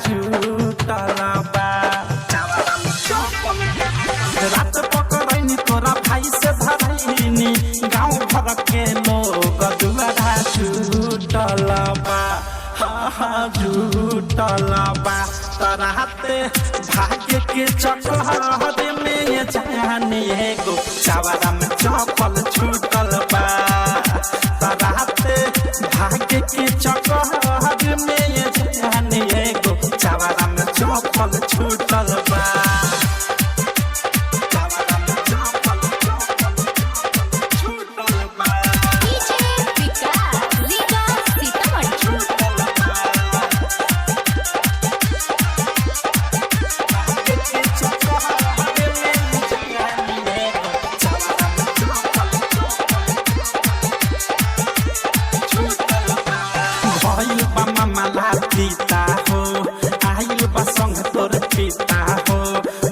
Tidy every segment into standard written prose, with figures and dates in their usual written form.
छूटल बा रात पकड़नी तोरा भाई से धरैनी गाँव भर के लोग दुआरा छूटल बा झूठल बा तराते भाग्य के चक्कर में जाने गो चावरा में चपल छूटल बा तराते भाग्य के चक्कर में जाने गो चावरा में चपल छूटल बा पिता हो आइल बा संग तोर पिता हो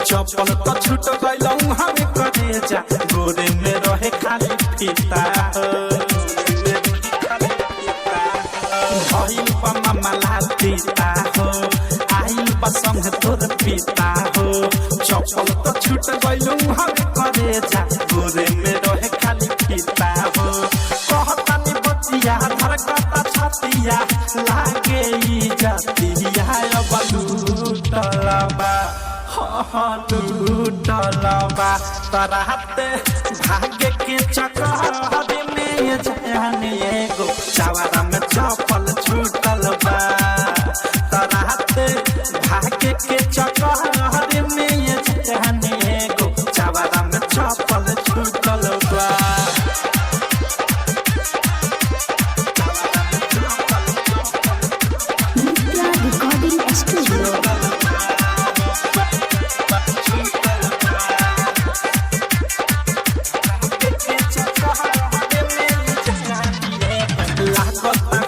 चपल तो छूट गइल हमें करे जा गोरे में रहे खाली पिता हो आइल बा मामा पिता हो आइल बा संग तोर पिता हो चपल तो छूट गइल हमें करे जा गोरे में रहे खाली पिता हो कहतानी बतिया धरकता छतिया लागे जातिया लूटल बा लूटल बा तराते भाग्य के चक्कर में जाने गो चावरा में चपल छूटल बा तराते भाग्य के चक्कर में जाने गो चावरा में चपल छूटल बा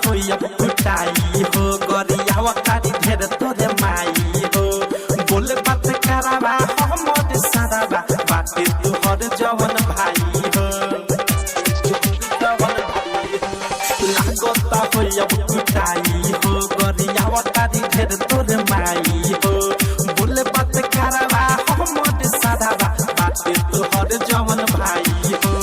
कुटाई हो गरियावा कारी ढेर तोरे माई हो बोले बात करावा हमर सारावा बाटे तोहर जवन भाई हो लागता हो अब कुटाई हो गरियावा कारी ढेर तोरे माई हो बोले बात करावा हमर सारावा बाटे तोहर जवन भाई हो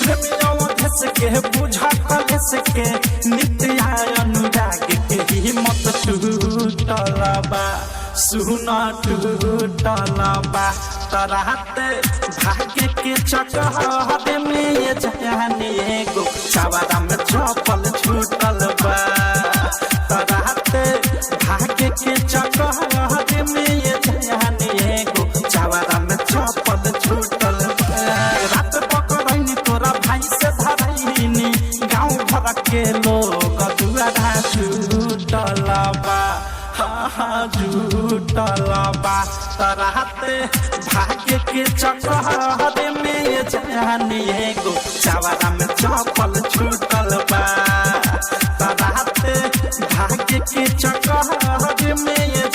प्रेमियों धस के बुझा कलेस के नित्या अनुराग के हिम्मत टूटल बा सुना टूटल बा तराते भाग्य के चक्कर में जाने गो चावरा में चपल छूटल बा तराते भाग्य के चक्कर में जाने गो चावरा में चपल छूटल बा रात पकड़नी तोरा भाई से धरैनी गाँव भर के लोग दुआरा छूटल बा झूठल बा तराते भाग्य के चक्कर में जाने गो चावरा में चपल छूटल बा तराते भाग्य के चक्कर में